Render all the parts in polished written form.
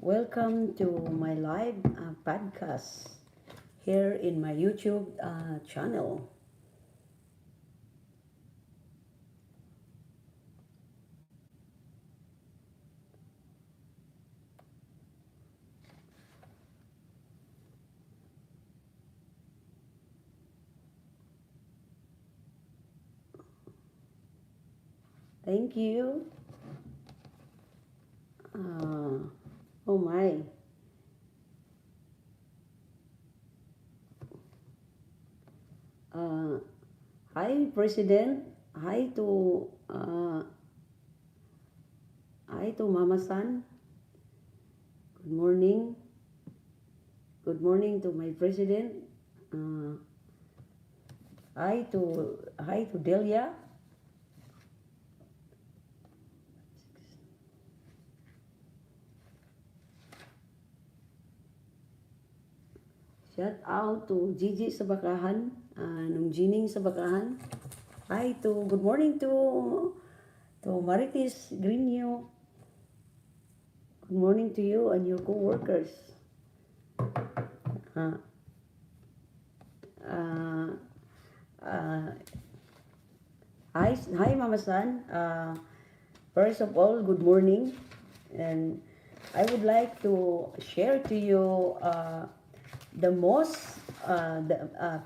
Welcome to my live podcast here in my YouTube channel. Thank you. Uh, oh my. Uh, Hi, President. Hi to Mama San. Good morning. Good morning to my President. Uh, hi to Delia. Shout out to Gigi sa Bakahan, nung Jining sa Bakahan. Hi to good morning to Marites Greenio. Good morning to you and your co-workers. Uh, uh, uh, hi Mama San. First of all, good morning, and I would like to share to you the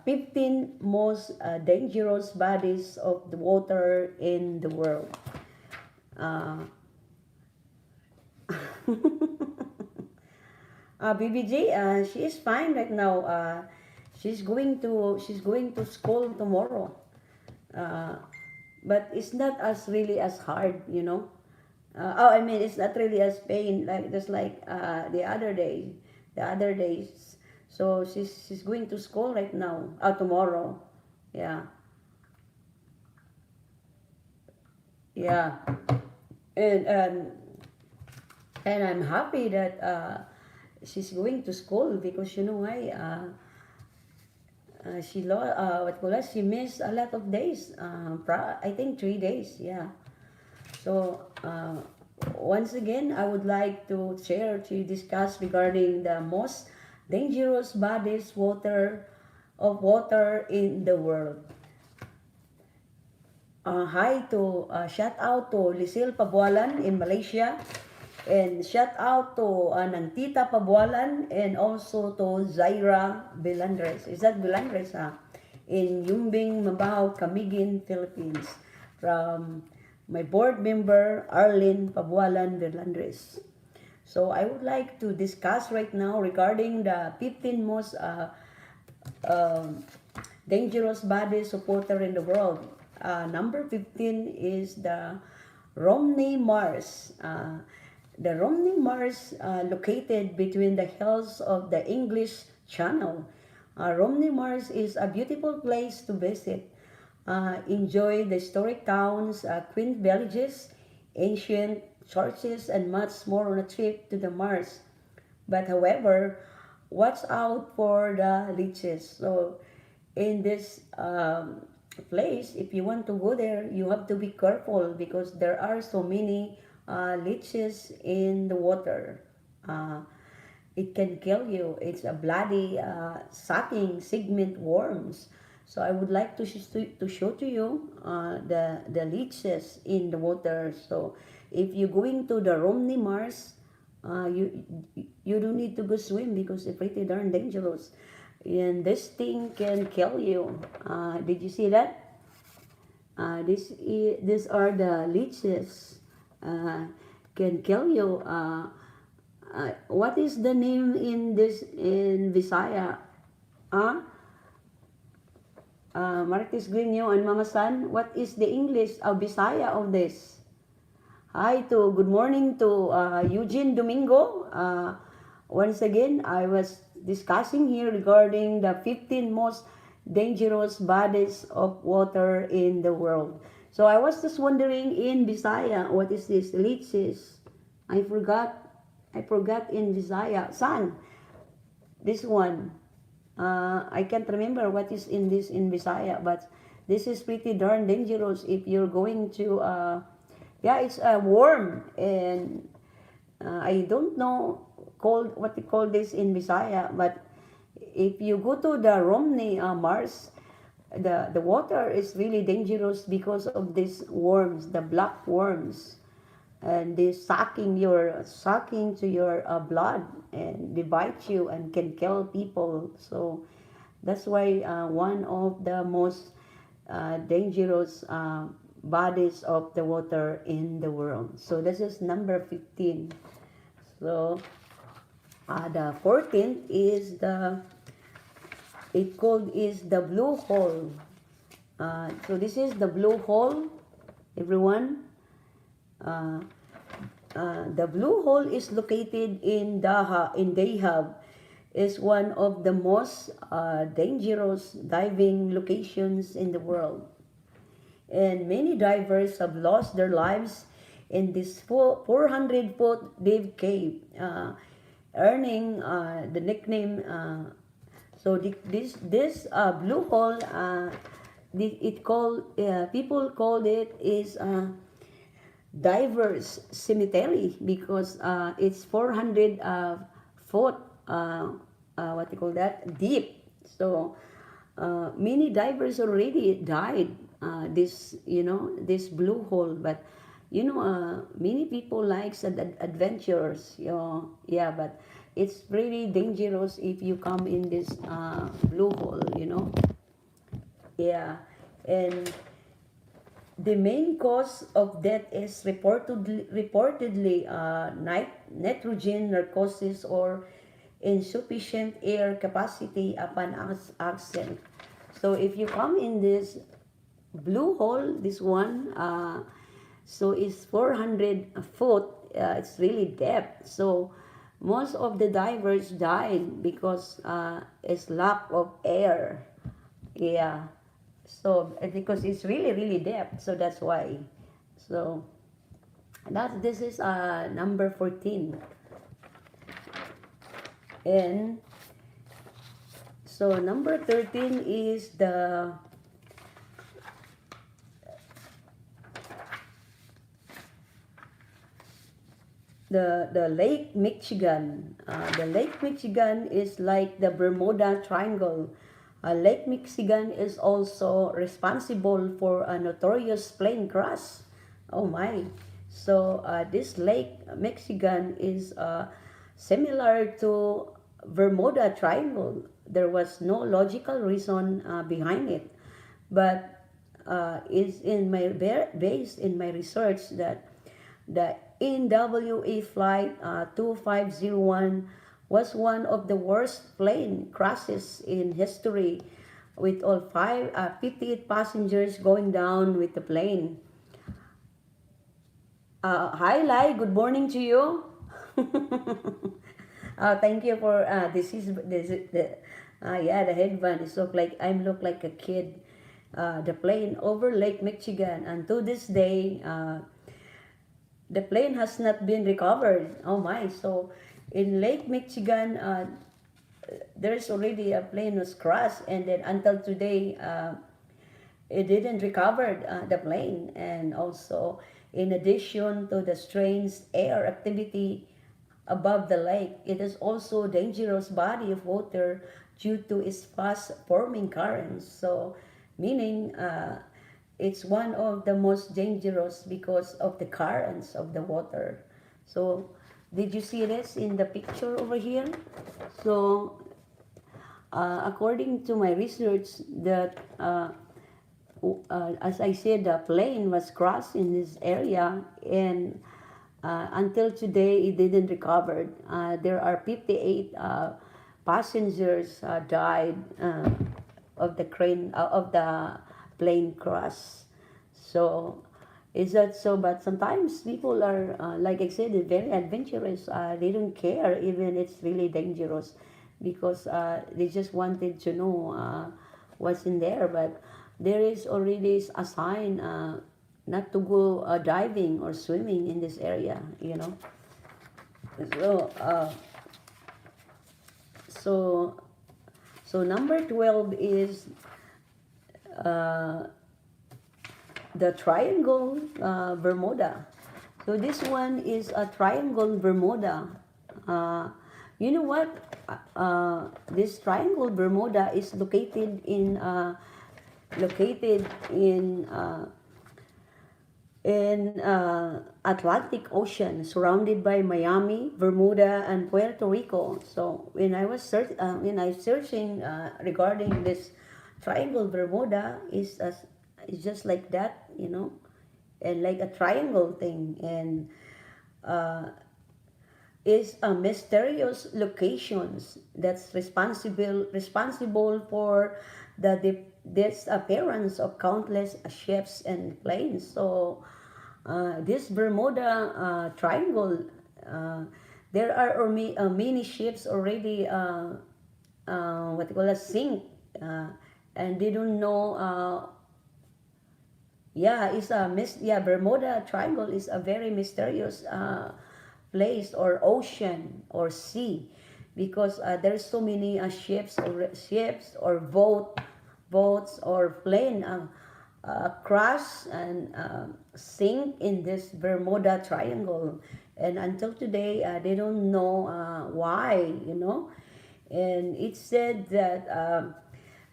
15 most dangerous bodies of the water in the world. Uh, BBJ, she is fine right now. She's going to school tomorrow. Uh, but it's not as really as hard, you know. I mean, it's not really as pain like just like the other days. So she's going to school right now. Tomorrow, yeah, yeah, and um, and I'm happy that she's going to school because you know why? She missed a lot of days. I think 3 days. Yeah. So once again, I would like to share to discuss regarding the most dangerous bodies water in the world. Shout out to Lisil Pabualan in Malaysia, and shout out to Nantita Pabualan, and also to Zaira Belandres. Is that Belandres, in Yumbing, Mabaw, Camiguin, Philippines, from my board member Arlene Pabualan Belandres. So I would like to discuss right now regarding the 15 most um, dangerous bodies of water in the world. Number 15 is the Romney Mars. The Romney Mars, located between the hills of the English Channel. Romney Mars is a beautiful place to visit. Enjoy the historic towns, quaint villages, ancient churches, and much more on a trip to the Mars. But however, watch out for the leeches. So in this place, if you want to go there, you have to be careful because there are so many leeches in the water. Uh, it can kill you. It's a bloody, sucking segment worms. So I would like to show to you the leeches in the water. So if you're going to the Romney Mars, you don't need to go swim because it's pretty darn dangerous, and this thing can kill you. Did you see that? These are the leeches. Uh, can kill you. What is the name in this in Visaya? Uh, Marquis Grino and Mama San, what is the English of Visaya of this? Good morning to Eugene Domingo. Once again, I was discussing here regarding the 15 most dangerous bodies of water in the world. So I was just wondering in Visaya, what is this? Leeches. I forgot. I forgot in Visaya. San, this one. I can't remember what is in this in Visaya, but this is pretty darn dangerous if you're going to yeah, it's a worm, and I don't know called, what you call this in Visaya, but if you go to the Romney Mars, the water is really dangerous because of these worms, the black worms, and they sucking to your blood, and they bite you and can kill people. So that's why one of the most dangerous bodies of the water in the world. So this is number 15. So the 14th is the blue hole. So this is the blue hole, everyone. Uh, the blue hole is located in Dahab, is one of the most dangerous diving locations in the world. And many divers have lost their lives in this 400-foot deep cave, earning the nickname. So this blue hole, people called it is divers cemetery because it's 400 foot, what you call that, deep. So many divers already died this blue hole, but many people likes adventures, yeah, but it's really dangerous if you come in this blue hole. Yeah. And the main cause of death is reportedly nitrogen narcosis or insufficient air capacity upon ascent. So if you come in this blue hole, this one, so it's 400 foot, it's really depth. So most of the divers died because it's lack of air. Yeah. So because it's really depth, so that's why. So this is number 14. And so number 13 is the Lake Michigan. The Lake Michigan is like the Bermuda Triangle. Lake Michigan is also responsible for a notorious plane crash. Oh my. So this Lake Michigan is similar to Bermuda Triangle. There was no logical reason behind it, but is based in my research that the NWA flight 2501 was one of the worst plane crashes in history, with all 58 passengers going down with the plane. Hi Lai, good morning to you. Thank you for the headband is look like a kid. The plane over Lake Michigan, and to this day the plane has not been recovered. Oh my. So in Lake Michigan, there's already a plane was crashed, and then until today, it didn't recover the plane. And also, in addition to the strange air activity above the lake, it is also a dangerous body of water due to its fast forming currents. So, meaning it's one of the most dangerous because of the currents of the water. So, did you see this in the picture over here? So, according to my research, that as I said, the plane was crashed in this area, and until today it didn't recover. There are 58 passengers died of the plane crash. So is that so? But sometimes people are, like I said, very adventurous. They don't care even it's really dangerous, because they just wanted to know what's in there. But there is already a sign not to go diving or swimming in this area. So so number 12 is the Triangle Bermuda. So this one is a Triangle Bermuda. You know what? This triangle Bermuda is located in Atlantic Ocean, surrounded by Miami, Bermuda, and Puerto Rico. So when I searching regarding this triangle Bermuda is just like that, and like a triangle thing, and uh, is a mysterious locations that's responsible for the disappearance of countless ships and planes. So this Bermuda Triangle, uh, there are many ships already what you call a sink, uh, and they don't know. Bermuda Triangle is a very mysterious place or ocean or sea, because there's so many ships or boats or plane crash and sink in this Bermuda Triangle, and until today they don't know why. And it said that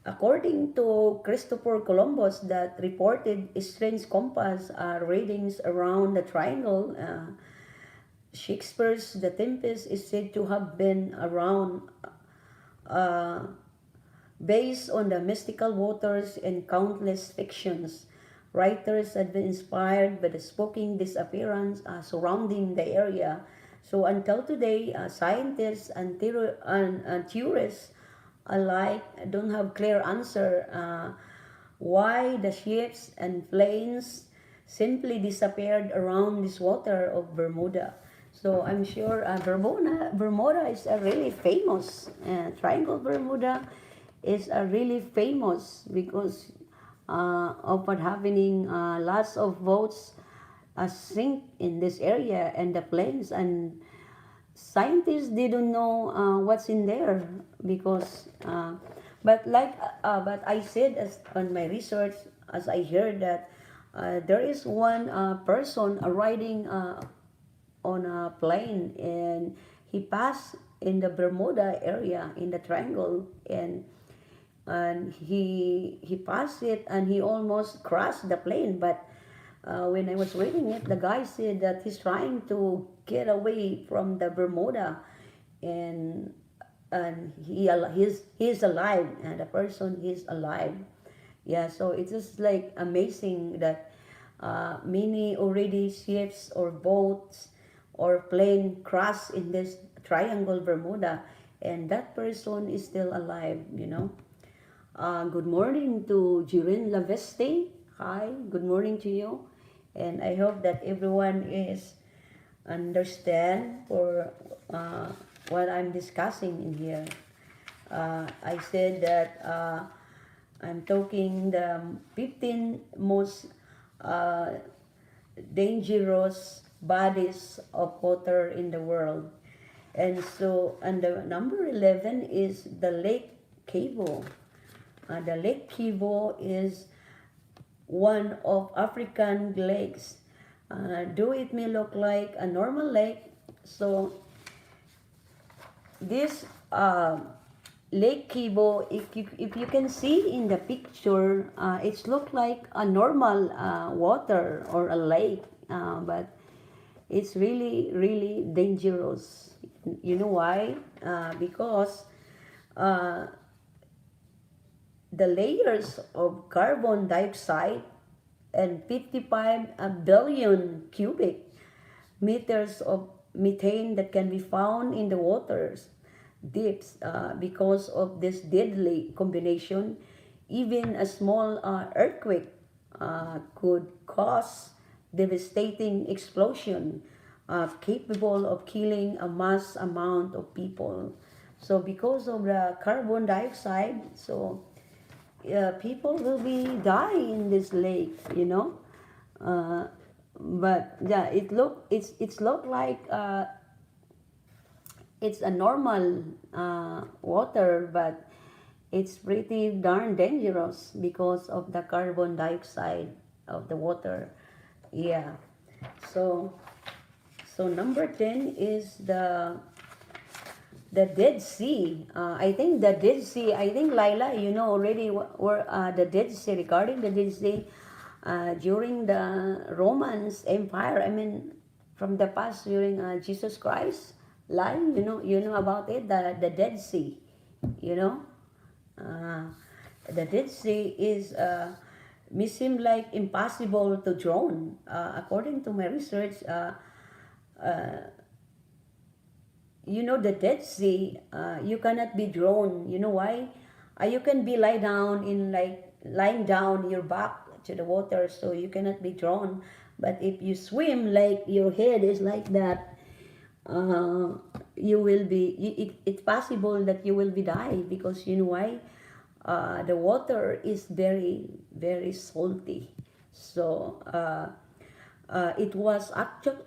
according to Christopher Columbus, that reported strange compass readings around the triangle. Shakespeare's The Tempest is said to have been around uh, based on the mystical waters and countless fictions. Writers had been inspired by the spooky disappearance surrounding the area. So until today, scientists and tourists alike don't have clear answer why the ships and planes simply disappeared around this water of Bermuda. So I'm sure Bermuda is a really famous. Triangle Bermuda is a really famous because of what happening. Lots of boats sink in this area, and the planes, and scientists didn't know what's in there because but I said as on my research, as I heard that there is one person riding on a plane, and he passed in the Bermuda area in the triangle, and he passed it and he almost crashed the plane. But when I was reading it, the guy said that he's trying to get away from the Bermuda, and he's alive, and the person is alive. Yeah, so it's just like amazing that many already ships or boats or plane crash in this triangle Bermuda, and that person is still alive. Good morning to Jirin Laveste. Hi, good morning to you. And I hope that everyone is understand for what I'm discussing in here. I said that I'm talking the 15 most uh, dangerous bodies of water in the world. And the number 11 is the Lake Kivu. The Lake Kivu is one of African lakes. Though it may look like a normal lake, so this Lake Kivu, if you can see in the picture, it's look like a normal water or a lake, but it's really really dangerous. You know why? Because uh, the layers of carbon dioxide and 55 billion cubic meters of methane that can be found in the waters deeps because of this deadly combination. Even a small earthquake could cause devastating explosion capable of killing a mass amount of people. So because of the carbon dioxide, so people will be die in this lake. Uh, but yeah, it's look like it's a normal water, but it's pretty darn dangerous because of the carbon dioxide of the water. Yeah. So number 10 is the Dead Sea. I think the Dead Sea. I think Laila, you know already where the Dead Sea, regarding the Dead Sea, during the Romans Empire. I mean, from the past during Jesus Christ life. You know about it. The Dead Sea. You know, uh, the Dead Sea is. May seem like impossible to drown. According to my research, you know the Dead Sea, you cannot be drawn. You know why? You can be lie down in like lying down your back to the water, so you cannot be drawn. But if you swim like your head is like that, uh, you will be. It's possible that you will be die because you know why? The water is very very salty. So it was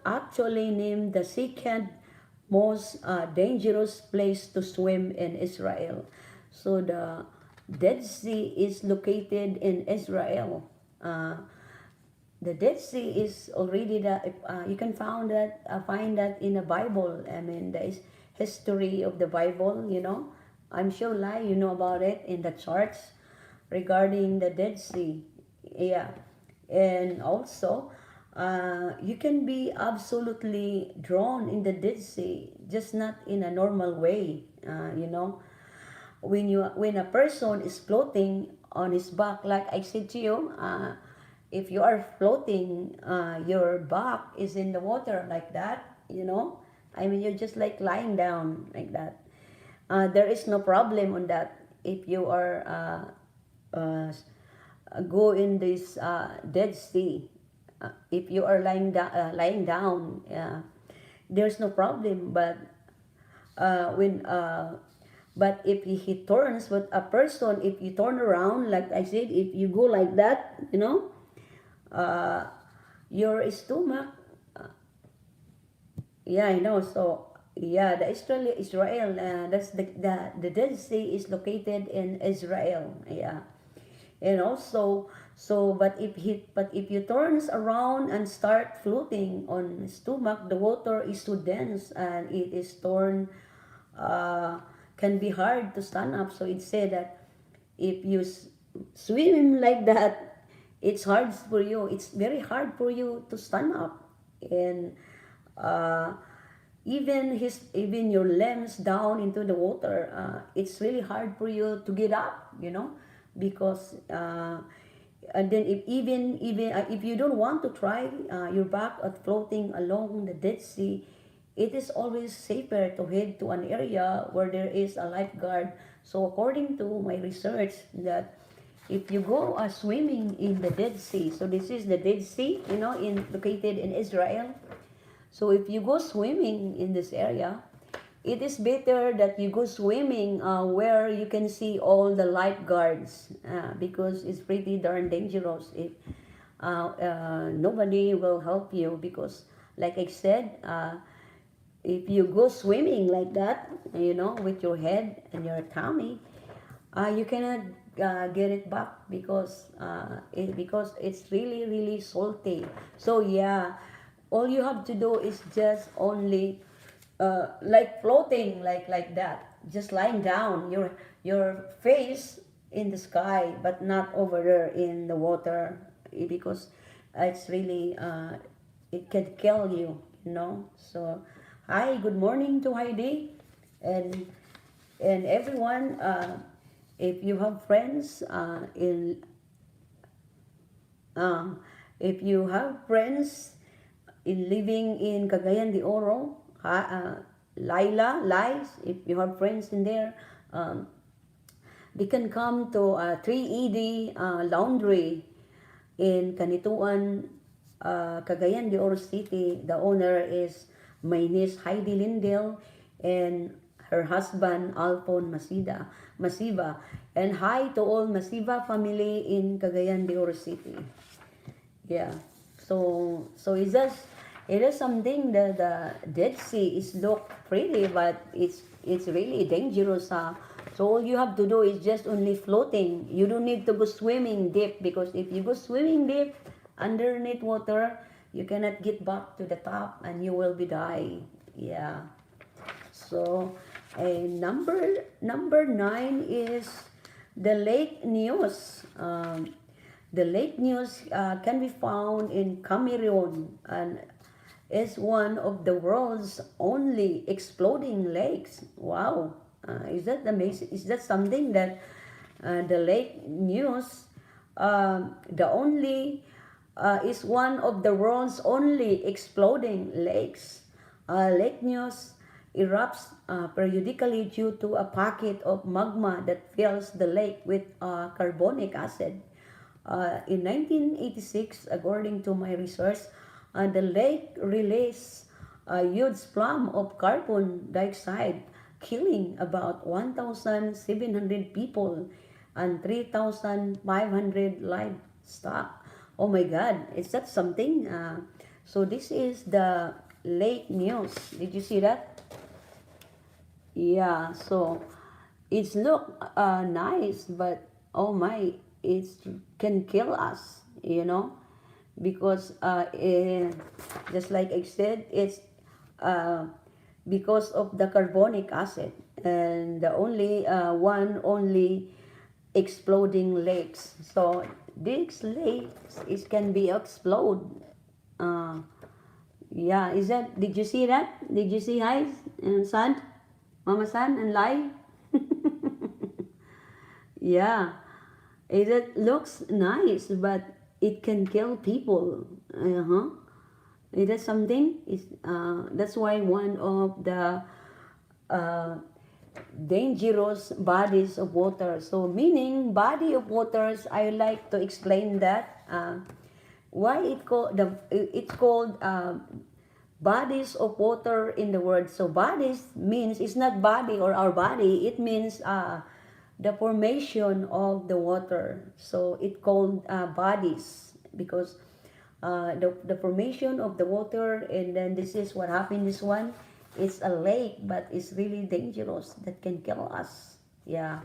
actually named the second most dangerous place to swim in Israel. So the Dead Sea is located in Israel. The Dead Sea is already you can find that in the Bible. I mean, there is history of the Bible. I'm sure Lai, you know about it in the charts regarding the Dead Sea. Yeah, and also you can be absolutely drawn in the Dead Sea, just not in a normal way. When a person is floating on his back, like I said to you, if you are floating, your back is in the water like that. I mean, you're just like lying down like that. There is no problem on that if you are go in this Dead Sea. If you are lying down, there's no problem. When but if he turns, with a person, if you turn around, like I said, if you go like that, uh, your stomach, yeah, I know. So yeah, the Israel, that's the Dead Sea is located in Israel. Yeah, and also, but if you turns around and start floating on stomach, the water is so dense and it is torn, uh, can be hard to stand up. So it said that if you swim like that, it's hard for you. It's very hard for you to stand up, and uh, even your limbs down into the water, it's really hard for you to get up. Because and then even if you don't want to try your back at floating along the Dead Sea, it is always safer to head to an area where there is a lifeguard. So according to my research, that if you go swimming in the Dead Sea, so this is the Dead Sea, located in Israel. So if you go swimming in this area, it is better that you go swimming where you can see all the lifeguards, because it's pretty darn dangerous if nobody will help you. Because, like I said, if you go swimming like that, with your head and your tummy, you cannot get it back because it's really really salty. So yeah, all you have to do is just only like floating like that, just lying down, your face in the sky, but not over there in the water, because it's really it can kill you. So hi, good morning to Heidi, and everyone. If you have friends um, if you have friends in living in Cagayan de Oro, Laila, Lies, if you have friends in there, they can come to 3ED Laundry in Kanituan, Cagayan de Oro City. The owner is my niece Heidi Lindell and her husband Alphon Masiva. And hi to all Masiva family in Cagayan de Oro City. Yeah. So it is something that the Dead Sea is look pretty, but it's really dangerous. So all you have to do is just only floating. You don't need to go swimming deep, because if you go swimming deep underneath water, you cannot get back to the top and you will be dying. Yeah. So And number 9 is the lake news. The lake news can be found in Cameroon and is one of the world's only exploding lakes. Wow, is that amazing? Is that something that the lake news, the only is one of the world's only exploding lakes. Lake News erupts periodically due to a pocket of magma that fills the lake with carbonic acid. In 1986, according to my research, the lake released a huge plume of carbon dioxide, killing about 1,700 people and 3,500 livestock. Oh my God, is that something? So this is the lake news. Did you see that? Yeah, so it's look nice, but oh my, it can kill us, because just like I said, it's uh, because of the carbonic acid and the only exploding lakes. So these lakes can be explode. Uh, yeah, is that? Did you see that? Did you see Hi and San, Mama San and Lai? Yeah, it looks nice, but it can kill people. Uh-huh. Is that something? That's why one of the uh, dangerous bodies of water. So meaning body of waters, I like to explain that why it's called bodies of water in the word. So bodies means it's not body or our body. It means the formation of the water. So it called bodies because the formation of the water, and then this is what happened. This one, it's a lake, but it's really dangerous that can kill us. Yeah.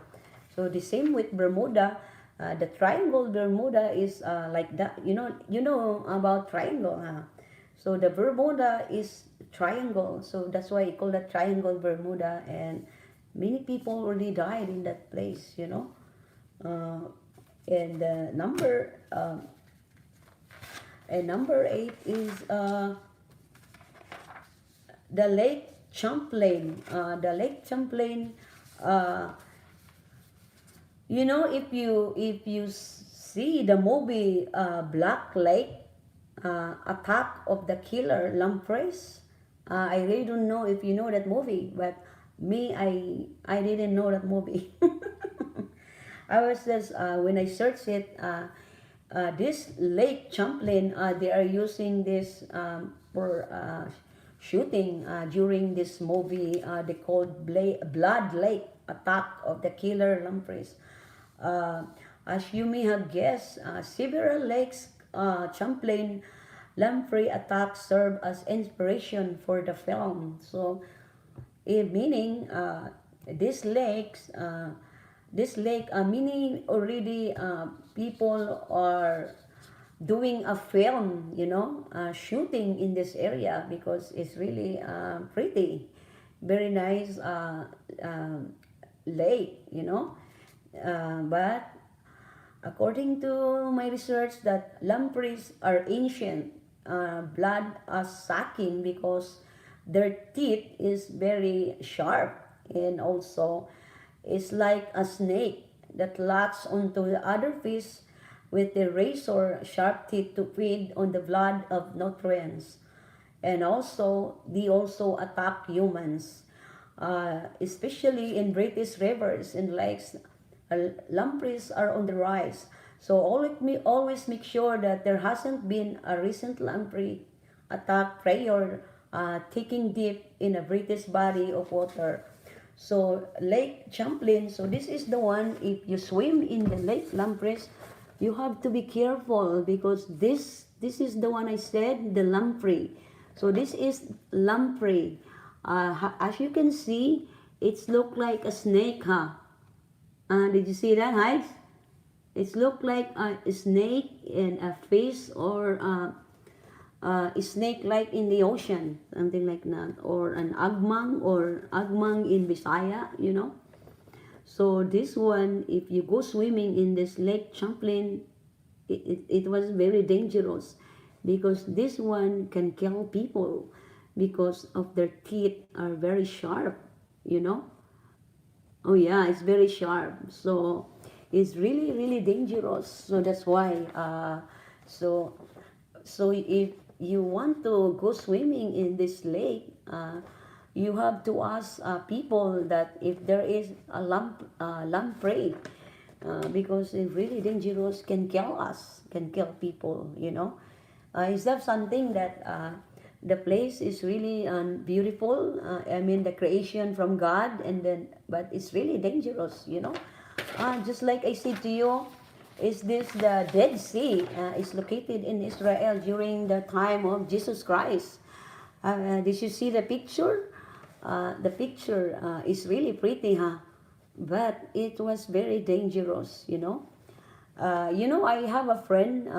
So the same with Bermuda. The triangle Bermuda is like that. You know about triangle, huh? So the Bermuda is triangle. So that's why I call that triangle Bermuda, and many people already died in that place. Uh, and number 8 is the Lake Champlain. The Lake Champlain. Uh, if you see the movie Black Lake, Attack of the Killer Lampreys. I really don't know if you know that movie, but me, I didn't know that movie. I was just when I searched it, this Lake Champlain, they are using this for shooting during this movie. They called Blood Lake, Attack of the Killer Lampreys. Uh, as you may have guessed, several lakes Champlain lamprey attacks serve as inspiration for the film. So, meaning this lake, many already people are doing a film, shooting in this area because it's really pretty, very nice lake, but according to my research, that lampreys are ancient, blood sucking because their teeth is very sharp, and also it's like a snake that latches onto the other fish with the razor sharp teeth to feed on the blood of nutrients. And also, they also attack humans, especially in British rivers and lakes. Lampreys are on the rise. So always make sure that there hasn't been a recent lamprey attack prior taking deep in a British body of water. So Lake Champlain, so this is the one, if you swim in the Lake Lampreys, you have to be careful because this is the one I said, the lamprey. So this is lamprey. As you can see, it's look like a snake, huh? Did you see that, Hides? It look like a snake and a fish, or a snake like in the ocean, something like that, or an agmang in Bisaya, you know. So this one, if you go swimming in this Lake Champlain, it was very dangerous because this one can kill people because of their teeth are very sharp, you know. Oh yeah, it's very sharp. So it's really, really dangerous. So that's why. So so if you want to go swimming in this lake, you have to ask people that if there is a lamprey, because it's really dangerous, can kill us, can kill people. You know, is that something that the place is really beautiful? I mean, the creation from God, and then but it's really dangerous. You know, just like I said to you, is this the Dead Sea? Is located in Israel during the time of Jesus Christ. Did you see the picture? The picture is really pretty, huh? But it was very dangerous, you know. I have a friend.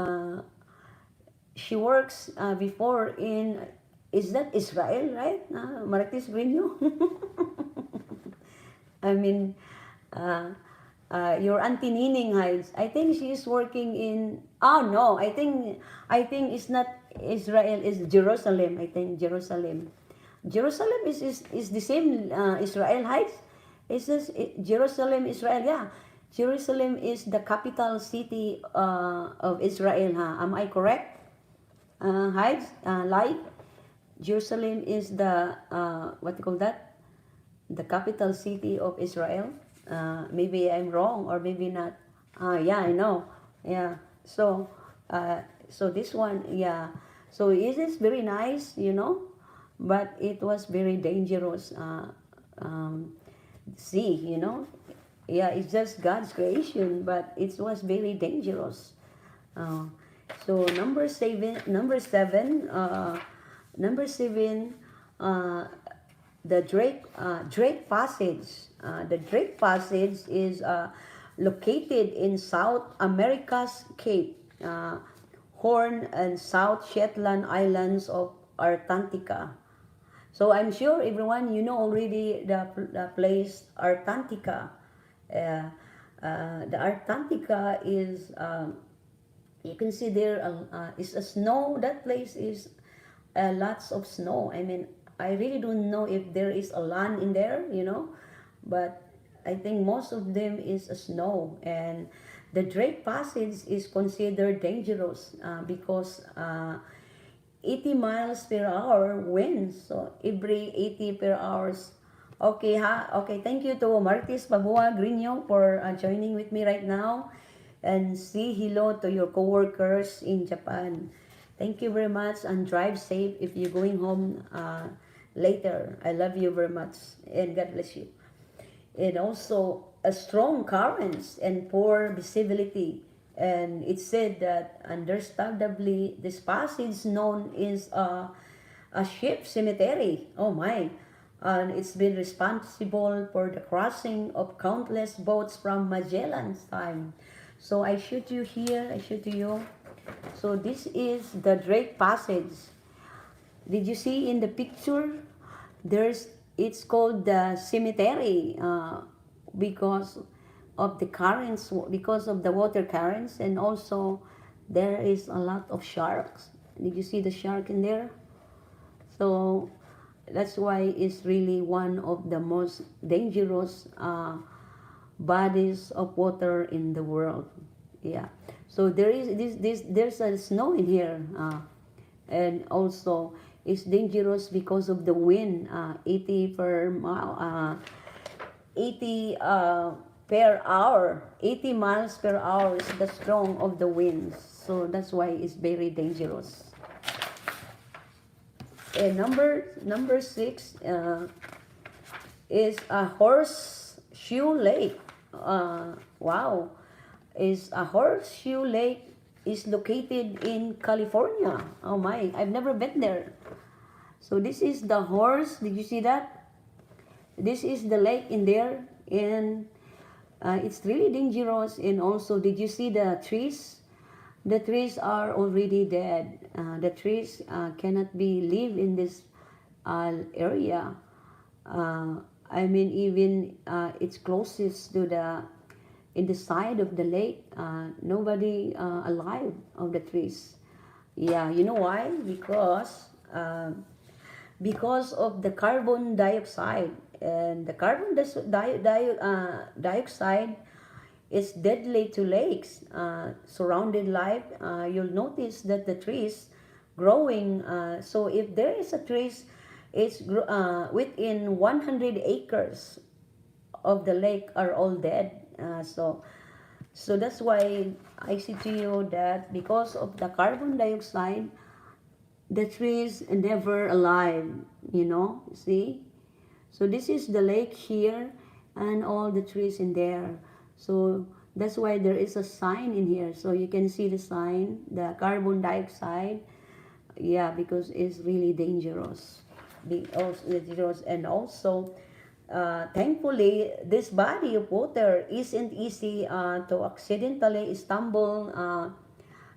She works before in, is that Israel, right? Marites Grino? I mean, uh, your Auntie Nining Hides. I think she is working in. Oh no, I think it's not Israel. It's Jerusalem. I think Jerusalem. Jerusalem is the same Israel Heights. Is this Jerusalem, Israel? Yeah, Jerusalem is the capital city of Israel. Huh? Am I correct? Heights, like Jerusalem is the what you call that? The capital city of Israel. Maybe I'm wrong or maybe not. Yeah, I know. Yeah. So this one, yeah. So it is very nice, you know, but it was very dangerous. Sea, you know. Yeah, it's just God's creation, but it was very dangerous. Uh, so number seven, uh, the Drake Passage. The Drake Passage is located in South America's Cape Horn and South Shetland Islands of Antarctica. So I'm sure everyone you know already the place Antarctica. Uh, the Antarctica is you can see there is a snow. That place is lots of snow. I mean, I really don't know if there is a land in there, you know, but I think most of them is a snow. And the Drake Passage is considered dangerous because 80 miles per hour winds. So every 80 per hours. Okay, ha? Okay, thank you to Martis Pabua Grino for joining with me right now. And say hello to your coworkers in Japan. Thank you very much and drive safe if you're going home later. I love you very much and God bless you. And also a strong currents and poor visibility. And it said that understandably this passage known as a ship cemetery. Oh my. And it's been responsible for the crossing of countless boats from Magellan's time. So I shoot you here, I shoot you. So this is the Drake Passage. Did you see in the picture? It's called the cemetery because of the currents, because of the water currents, and also there is a lot of sharks. Did you see the shark in there? So that's why it's really one of the most dangerous bodies of water in the world. Yeah. So there's a snow in here, and also it's dangerous because of the wind, 80 per mile, 80 per hour, 80 miles per hour is the strong of the winds. So that's why it's very dangerous. And number six is a horseshoe lake. Wow, is a horseshoe lake is located in California. Oh my, I've never been there. So this is the horse. Did you see that? This is the lake in there, and it's really dangerous. And also, did you see the trees? the trees are already dead. The trees cannot be live in this area. I mean, even it's closest to the in the side of the lake. Nobody alive of the trees. Yeah, you know why? Because of the carbon dioxide, and the dioxide is deadly to lakes surrounded life. You'll notice that the trees growing, so if there is a trees, it's within 100 acres of the lake are all dead. So that's why I say to you that because of the carbon dioxide, the trees never alive, see. So this is the lake here and all the trees in there. So that's why there is a sign in here. So you can see the sign, the carbon dioxide. Yeah, because it's really dangerous. Dangerous. And also, thankfully, this body of water isn't easy to accidentally stumble.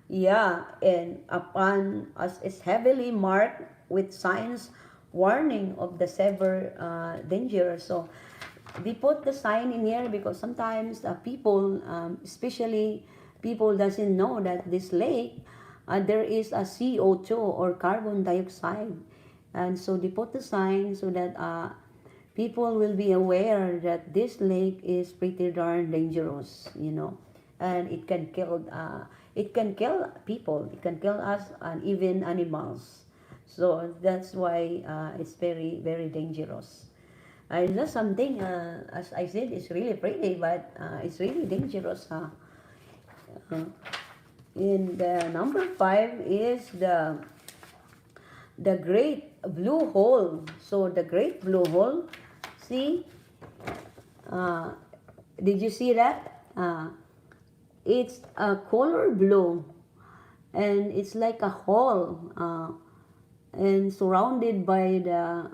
Yeah, and upon as it's heavily marked with signs warning of the severe danger. So they put the sign in here because sometimes people, especially people doesn't know that this lake, there is a CO2 or carbon dioxide, and so they put the sign so that people will be aware that this lake is pretty darn dangerous, and it can kill people, it can kill us, and even animals. So that's why it's very very dangerous. And that's something, as I said, it's really pretty, but it's really dangerous. Uh, in the number 5 is the Great Blue Hole. So the Great Blue Hole, see, uh, did you see that? It's a color blue, and it's like a hole, and surrounded by the,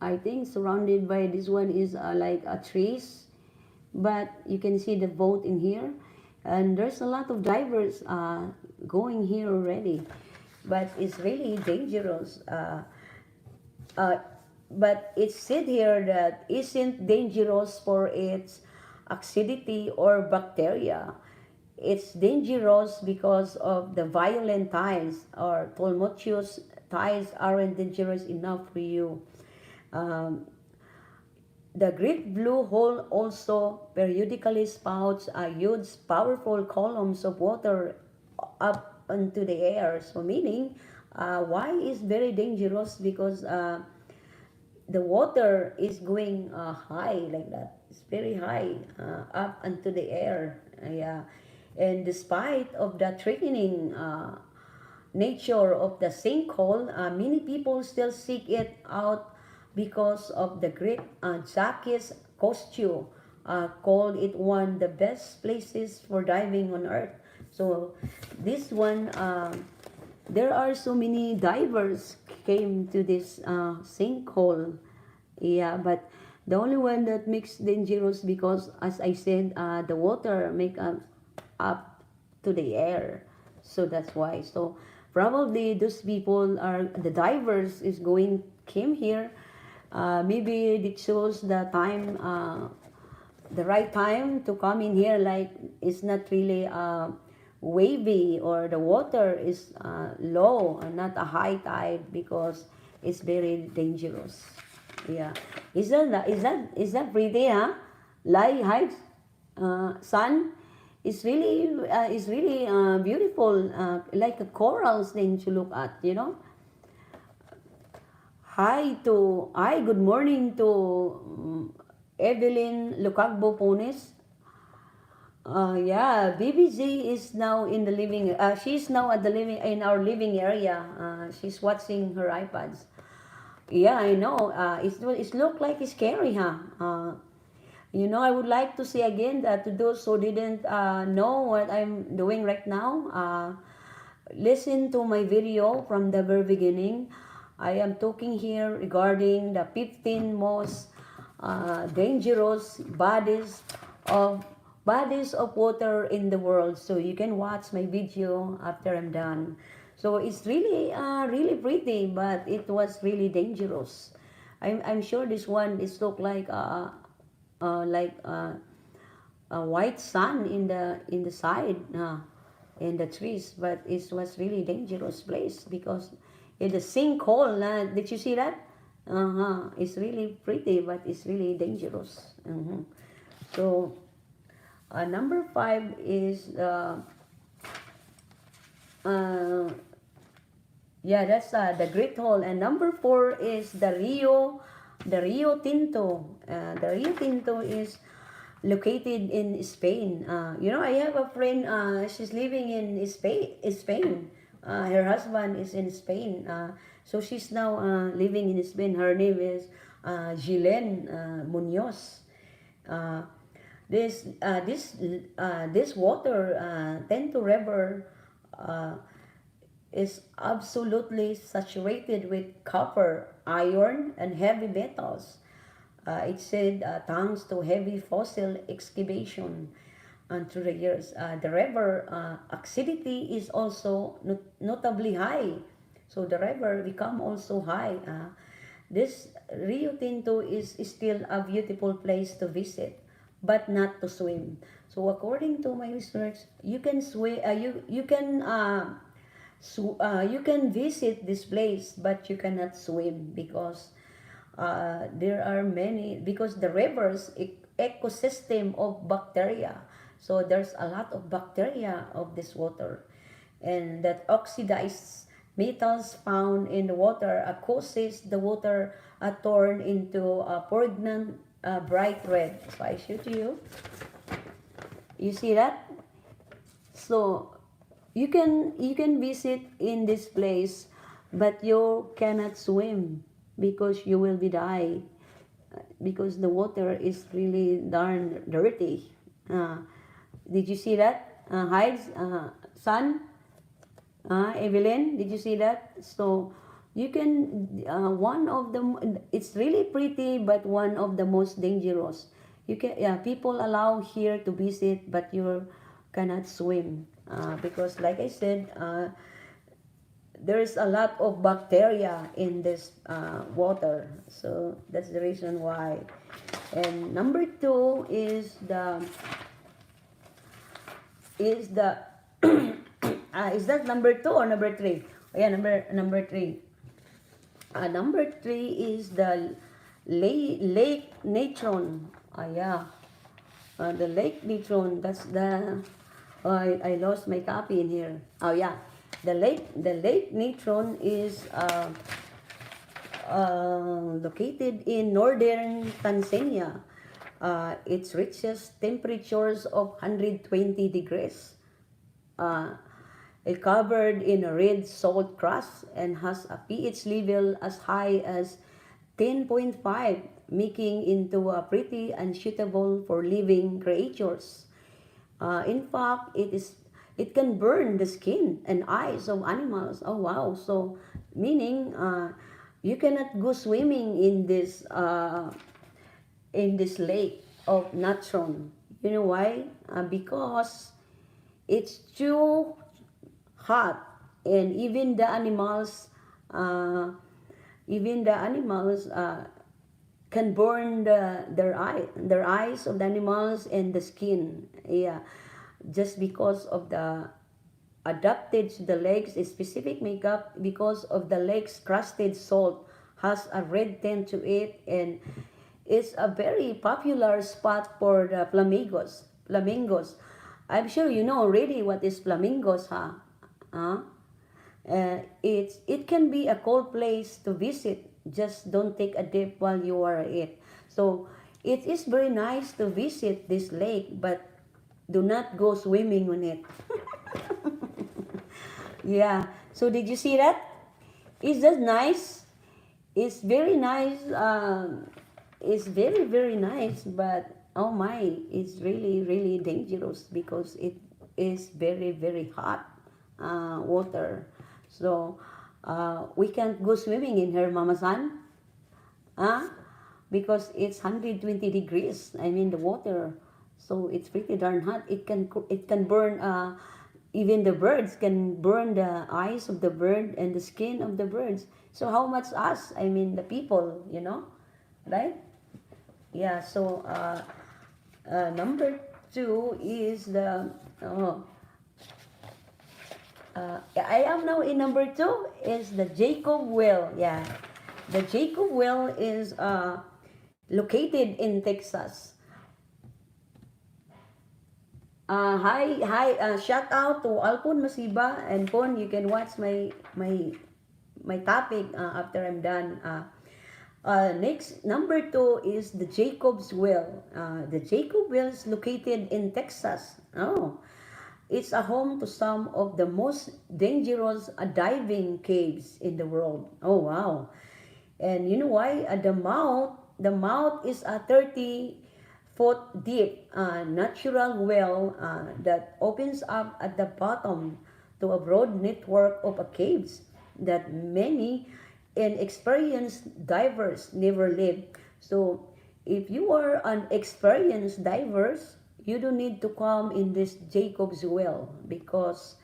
I think surrounded by this one is like a trees, but you can see the boat in here, and there's a lot of divers going here already, but it's really dangerous. Uh, but it's said here that isn't dangerous for its acidity or bacteria. It's dangerous because of the violent tides, or tumultuous tides aren't dangerous enough for you. Um, the Great Blue Hole also periodically spouts huge, powerful columns of water up into the air. So, meaning, why is very dangerous? Because the water is going high like that. It's very high up into the air. Yeah, and despite of the threatening nature of the sinkhole, many people still seek it out because of the great Jacques Cousteau called it one of the best places for diving on earth. So this one, there are so many divers came to this sinkhole. Yeah, but the only one that makes dangerous because, as I said, the water make up to the air. So that's why. So probably those people are the divers is going came here. Maybe they chose the right time to come in here. Like it's not really wavy, or the water is low and not a high tide, because it's very dangerous. Yeah, is that pretty, huh? Like height, sun is really beautiful, like a corals thing to look at. Hi, good morning to Evelyn Lucagbo Pones. Yeah, BBG is now in the living. She's now at the living in our living area. She's watching her iPads. Yeah, I know. It look like it's scary, huh? I would like to say again that to those who didn't know what I'm doing right now, listen to my video from the very beginning. I am talking here regarding the 15 most dangerous bodies of bodies of water in the world. So you can watch my video after I'm done. So it's really really pretty, but it was really dangerous. I'm sure this one is look like a white sun in the side in the trees, but it was really dangerous place because in the sinkhole. Did you see that? It's really pretty, but it's really dangerous. So number five is uh, yeah, that's the Great Hall, and number four is the Rio Tinto. The Rio Tinto is located in Spain. I have a friend. She's living in Spain. Her husband is in Spain. So she's now living in Spain. Her name is Gillen Munoz. Uh, this water, Tento River, uh, is absolutely saturated with copper, iron, and heavy metals. It said thanks to heavy fossil excavation through the years. The river acidity is also notably high. So the river become also high. This Rio Tinto is still a beautiful place to visit, but not to swim. So according to my research, you can swim. You can visit this place, but you cannot swim because there are many, because the rivers ecosystem of bacteria. So there's a lot of bacteria of this water, and that oxidized metals found in the water causes the water turn into a pregnant bright red. So I show to you. You see that? So you can visit in this place, but you cannot swim because you will be die because the water is really darn dirty. Did you see that? Hides, son, Evelyn, did you see that? So you can one of the, it's really pretty, but one of the most dangerous. You can, yeah, people allow here to visit, but you cannot swim because, like I said, there's a lot of bacteria in this water, so that's the reason why. And number two is the is that number two or number three? Oh, yeah, number three. Number three is the Lake Natron. Yeah, the Lake Natron. That's the. Oh, I lost my copy in here. Oh yeah, the Lake Natron is located in northern Tanzania. It reaches temperatures of 120 degrees. Uh, it covered in a red salt crust and has a pH level as high as 10.5, making into a pretty unsuitable for living creatures. In fact, it can burn the skin and eyes of animals. Oh wow! So meaning you cannot go swimming in this lake of Natron. You know why? Because it's too hot, and even the animals can burn their eyes of the animals and the skin. Yeah, just because of the adapted to the lake's specific makeup, because of the lake's crusted salt has a red tint to it, and it's a very popular spot for the flamingos. I'm sure you know already what is flamingos, huh? Huh? It can be a cold place to visit. Just don't take a dip while you are at it. So it is very nice to visit this lake, but do not go swimming on it. Yeah. So did you see that? Is that nice? It's very nice. It's very very nice, but oh my, it's really really dangerous because it is very very hot water. So we can't go swimming in here, Mama San, huh? Because it's 120 degrees. I mean the water. So it's pretty darn hot. It can burn. Even the birds can burn the eyes of the bird and the skin of the birds. So how much us? I mean the people, right? Yeah. So number two is the. Oh, I am now in number two is the Jacob Well. Yeah, the Jacob Well is located in Texas. Hi, shout out to Alpon Masiba and Pon. You can watch my topic after I'm done. Next, number two is the Jacob's Well. The Jacob Well is located in Texas. Oh, it's a home to some of the most dangerous diving caves in the world. Oh wow! And you know why? The mouth is a 30-foot deep natural well that opens up at the bottom to a broad network of caves that many inexperienced divers never leave. So, if you are an experienced divers, you don't need to come in this Jacob's well because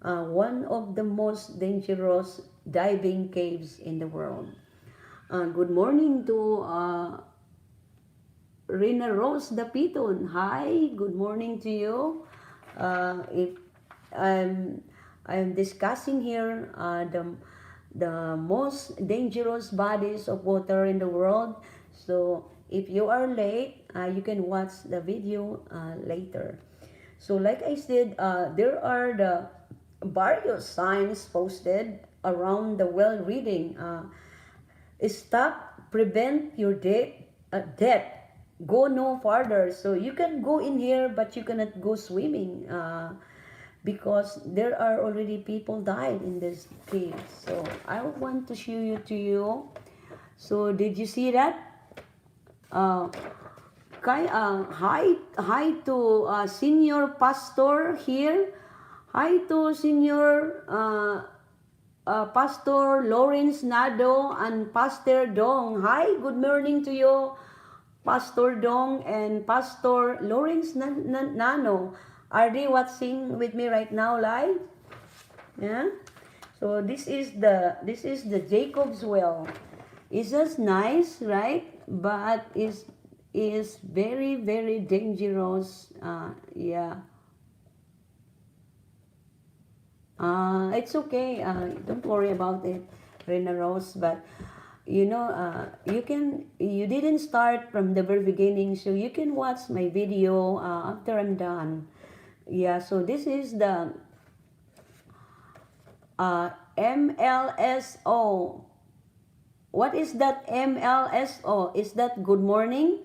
one of the most dangerous diving caves in the world. Good morning to Rina Rose Dapiton. Hi, good morning to you. If I'm discussing here the most dangerous bodies of water in the world. So if you are late, you can watch the video later. So like I said, there are the various signs posted around the well reading. Stop, prevent your death, go no farther. So you can go in here, but you cannot go swimming because there are already people died in this cave. So I want to show you to you. So did you see that? Uh, hi to senior pastor here. Hi to senior Pastor Lawrence Nado and Pastor Dong. Hi, good morning to you, Pastor Dong and Pastor Lawrence Nano. Are they watching with me right now live? Yeah. So this is the Jacob's Well. It's just nice, right? But is very very dangerous. Yeah. It's okay. Don't worry about it, Rena Rose. But you didn't start from the very beginning, so you can watch my video after I'm done. Yeah. So this is the MLSO. What is that MLSO? Is that good morning?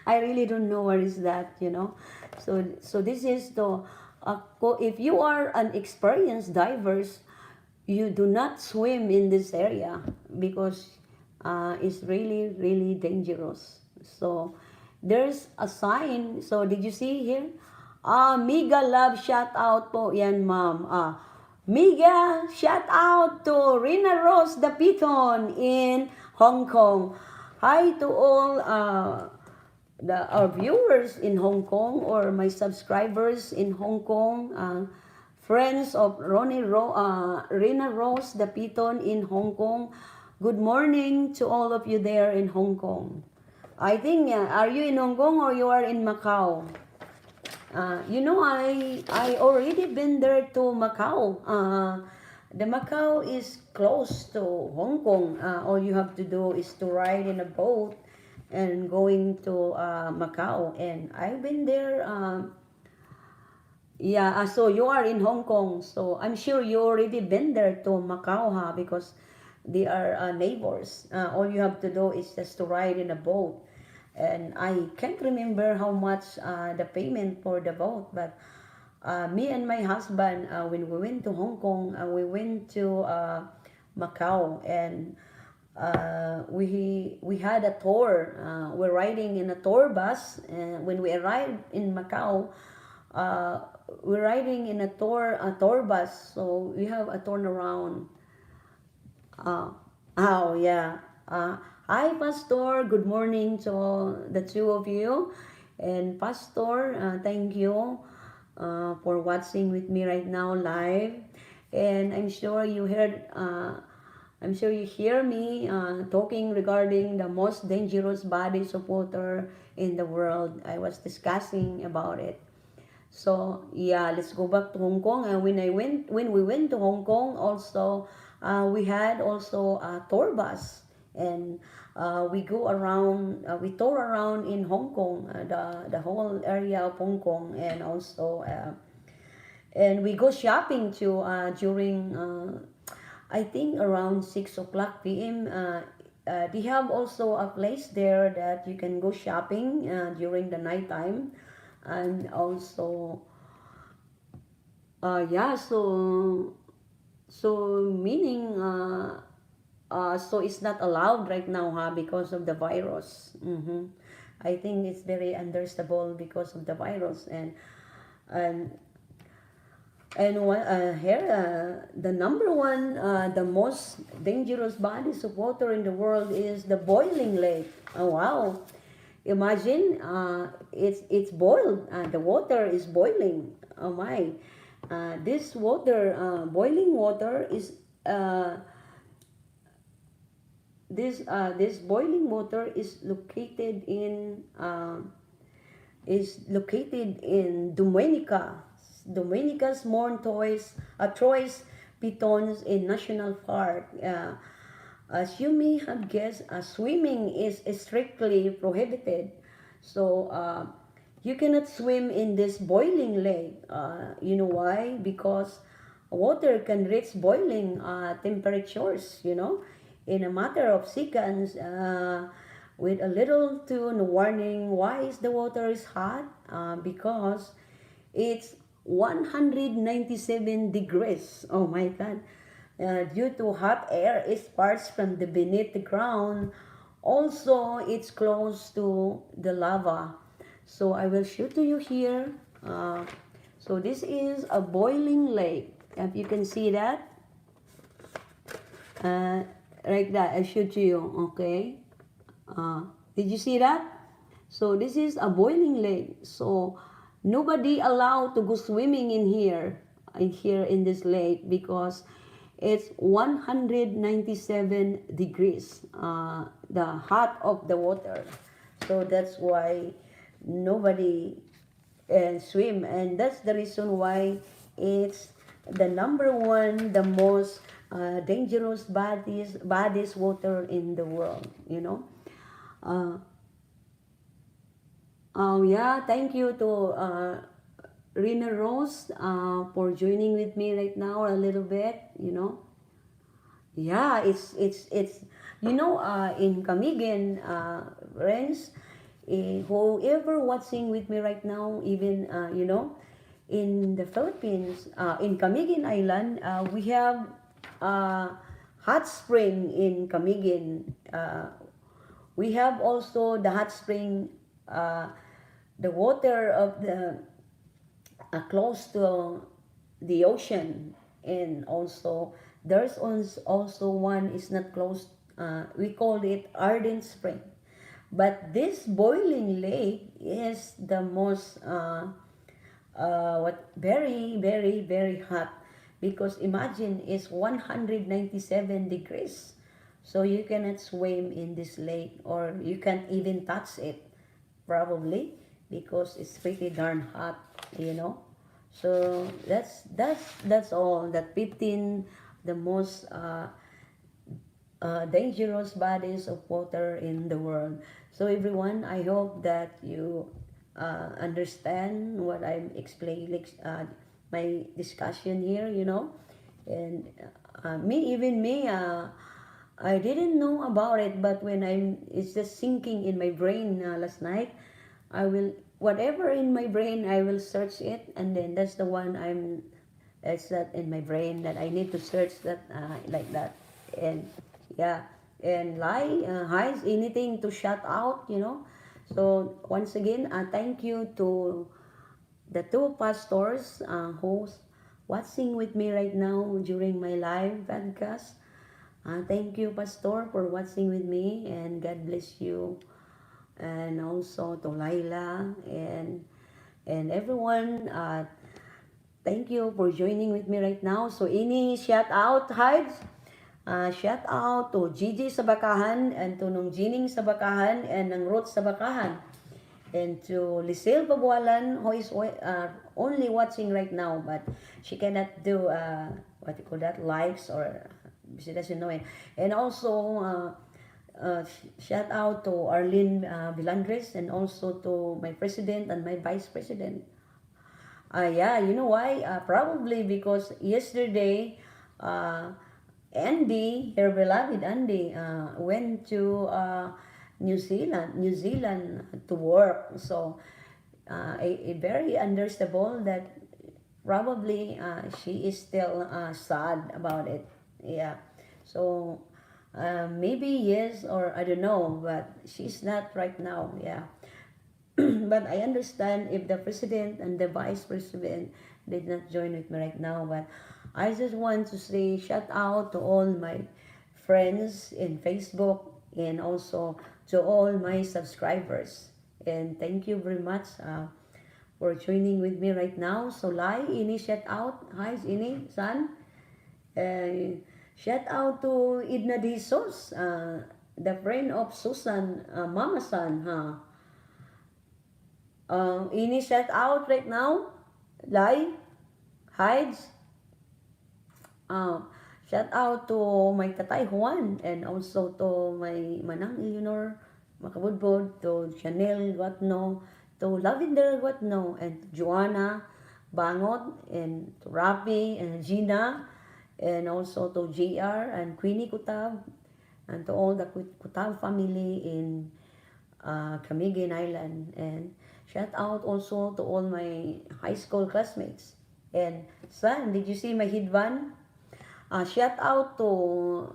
I really don't know what is that. So this is the if you are an experienced divers, you do not swim in this area because it's really really dangerous. So there's a sign. So did you see here? Mega love shout out po yan ma'am. Mega shout out to Rina Rose Dapiton in Hong Kong. Hi to all our viewers in Hong Kong or my subscribers in Hong Kong, friends of Rina Rose Dapiton in Hong Kong. Good morning to all of you there in Hong Kong. I think, are you in Hong Kong or you are in Macau? I already been there to Macau. The Macau is close to Hong Kong. All you have to do is to ride in a boat and going to Macau. And I've been there. So you are in Hong Kong. So I'm sure you already been there to Macau, because they are neighbors. All you have to do is just to ride in a boat. And I can't remember how much the payment for the boat, but me and my husband, when we went to Hong Kong, we went to Macau, and we had a tour. We're riding in a tour bus, and when we arrived in Macau, we're riding in a tour bus. So we have a turnaround. Oh yeah. Hi, Pastor. Good morning to the two of you. And Pastor, thank you for watching with me right now live. And I'm sure you hear me talking regarding the most dangerous bodies of water in the world. I was discussing about it. So yeah, let's go back to Hong Kong. And when we went to Hong Kong, also we had also a tour bus, and we tour around in Hong Kong, the whole area of Hong Kong, and also and we go shopping too during I think around 6 o'clock p.m. They have also a place there that you can go shopping during the night time, and also yeah, so meaning so it's not allowed right now, because of the virus. I think it's very understandable because of the virus. And here, the number one, the most dangerous bodies of water in the world is the boiling lake. Oh wow! Imagine, it's boiled. The water is boiling. Oh my! This water, boiling water uh, this boiling water is located in Dominica's Trois Pitons in National Park. As you may have guessed, swimming is strictly prohibited. So you cannot swim in this boiling lake. You know why? Because water can reach boiling temperatures, in a matter of seconds. With a little to no warning. Why is the water is hot? Because it's 197 degrees. Oh my God. Due to hot air is sparks from the beneath the ground. Also, it's close to the lava. So I will show to you here. So this is a boiling lake. If you can see that, uh, like that, I showed to you. Okay. Did you see that? So this is a boiling lake. So nobody allowed to go swimming in this lake because it's 197 degrees, the hot of the water. So that's why nobody swim, and that's the reason why it's the number one, the most dangerous bodies water in the world. Uh, oh yeah, thank you to Rina Rose for joining with me right now a little bit. Yeah, it's in Camiguin, friends, whoever watching with me right now, even in the Philippines, in Camiguin Island, we have hot spring in Camiguin. We have also the hot spring, uh, the water of the close to the ocean, and also there's also one is not close. We call it ardent spring, but this boiling lake is the most what very very very hot, because imagine it's 197 degrees. So you cannot swim in this lake, or you can't even touch it, probably, because it's pretty darn hot. So that's all. That 15 the most dangerous bodies of water in the world. So everyone, I hope that you understand what I'm explaining, my discussion here. And even me, I didn't know about it, but it's just sinking in my brain last night. I will, whatever in my brain, I will search it, and then that's the one it's that in my brain that I need to search that, like that. And yeah, and hides anything to shut out. So once again, thank you to the two pastors who's watching with me right now during my live podcast. Thank you, Pastor, for watching with me, and God bless you and also to Laila and everyone. Thank you for joining with me right now. So ini shout out hides. Shout out to Gigi sa Bakahan and to Nung Jining sa Bakahan and ng Ruth sa Bakahan. And to Lisel Pabualan, who is only watching right now, but she cannot do what you call that, likes, or she doesn't know it. And also, shout out to Arlene Vilandres, and also to my president and my vice president. Yeah, you know why? Probably because yesterday, uh, Andy, her beloved Andy, went to New Zealand to work. So, very understandable that probably she is still sad about it. Yeah. So, maybe yes, or I don't know, but she's not right now. Yeah. But I understand if the president and the vice president did not join with me right now. But I just want to say shout out to all my friends in Facebook and also to all my subscribers. And thank you very much for joining with me right now. So Lai, ini shout out. Hi, ini, San. Uh, Shout out to Idna Disos, the friend of Susan, Mama San, huh? Ini shout out right now, Lai, Hides. Shout out to my Tatay Juan and also to my Manang Eleanor Makabudbod, to Chanel Guatno, to Lavender Guatno, and to Joanna Bangot, and to Rapi and Gina, and also to JR and Queenie Kutab, and to all the Kutab family in Camiguin Island. And shout out also to all my high school classmates. And son, did you see my hidvan? Shout out to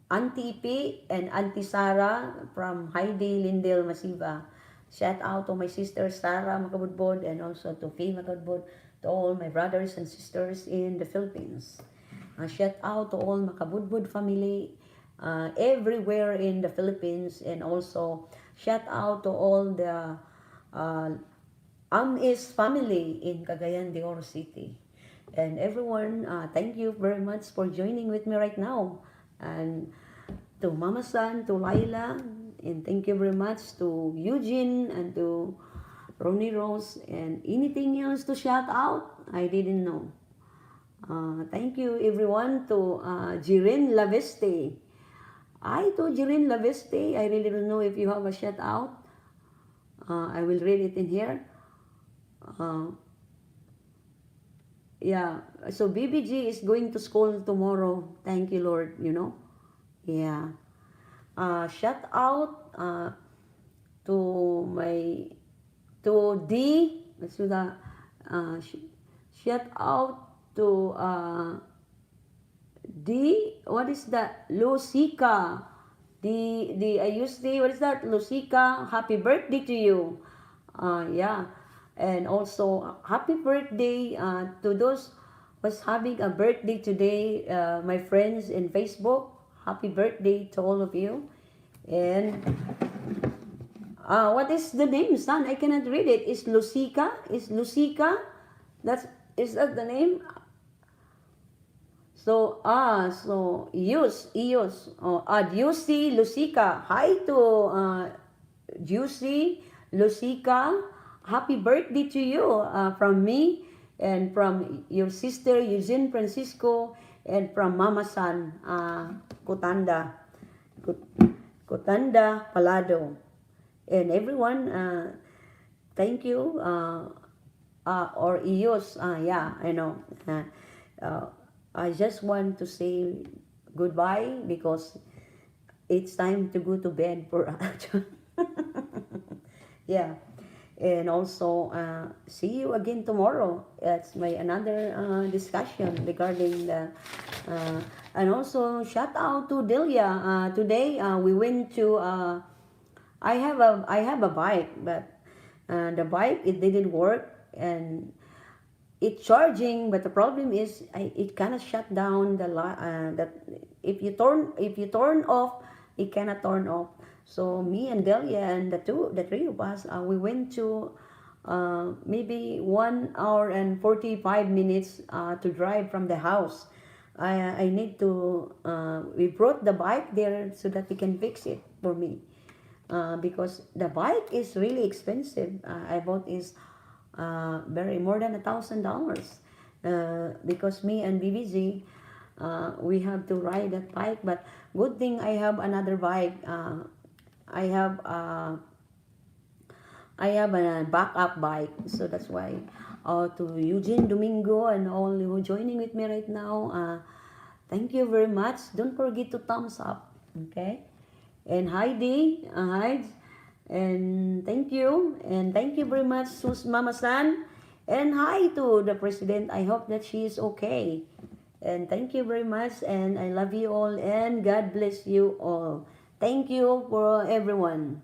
Auntie P and Auntie Sarah from Heidi Lindell Masiva. Shout out to my sister Sarah Makabudbod and also to Faye Makabudbod, to all my brothers and sisters in the Philippines. Shout out to all Makabudbod family everywhere in the Philippines, and also shout out to all the Amis family in Cagayan de Oro City. And everyone, thank you very much for joining with me right now. And to Mama San, to Laila, and thank you very much to Eugene and to Ronnie Rose, and anything else to shout out? I didn't know. Thank you everyone to Jirin Laveste. Hi to Jirin Laveste. I really don't know if you have a shout out. I will read it in here. Yeah, so BBG is going to school tomorrow. Thank you, Lord, you know. Yeah. Shout out to my, to D, let's do that. Shout out to D, what is that? Lucica. I use the, what is that? Lucica, happy birthday to you. Yeah. And also, happy birthday to those who's having a birthday today, my friends in Facebook. Happy birthday to all of you. And what is the name, son? I cannot read it. Is Lucica? Is Lucica? Is that the name? So, Ius. Juicy Lucica. Hi to Juicy Lucica. Happy birthday to you from me and from your sister Eugene Francisco and from Mama San Kutanda Palado. And everyone, thank you. Or Ios, yeah, I know. I just want to say goodbye because it's time to go to bed for yeah. And also, see you again tomorrow. It's my another discussion regarding the, and also shout out to Delia. Today we went to, I have a bike, but the bike, it didn't work, and it's charging, but the problem is it cannot shut down the that if you turn off, it cannot turn off. So me and Delia and the three of us, we went to maybe 1 hour and 45 minutes to drive from the house. I need to, we brought the bike there so that we can fix it for me. Because the bike is really expensive. I bought is very more than $1,000. Because me and BBZ, we have to ride that bike. But good thing I have another bike. I have I have a backup bike, so that's why. To Eugene Domingo and all who joining with me right now, thank you very much. Don't forget to thumbs up, okay? And Heidi, Heidi, and thank you very much, Sus Mama San, and hi to the president. I hope that she is okay. And thank you very much, and I love you all, and God bless you all. Thank you for everyone.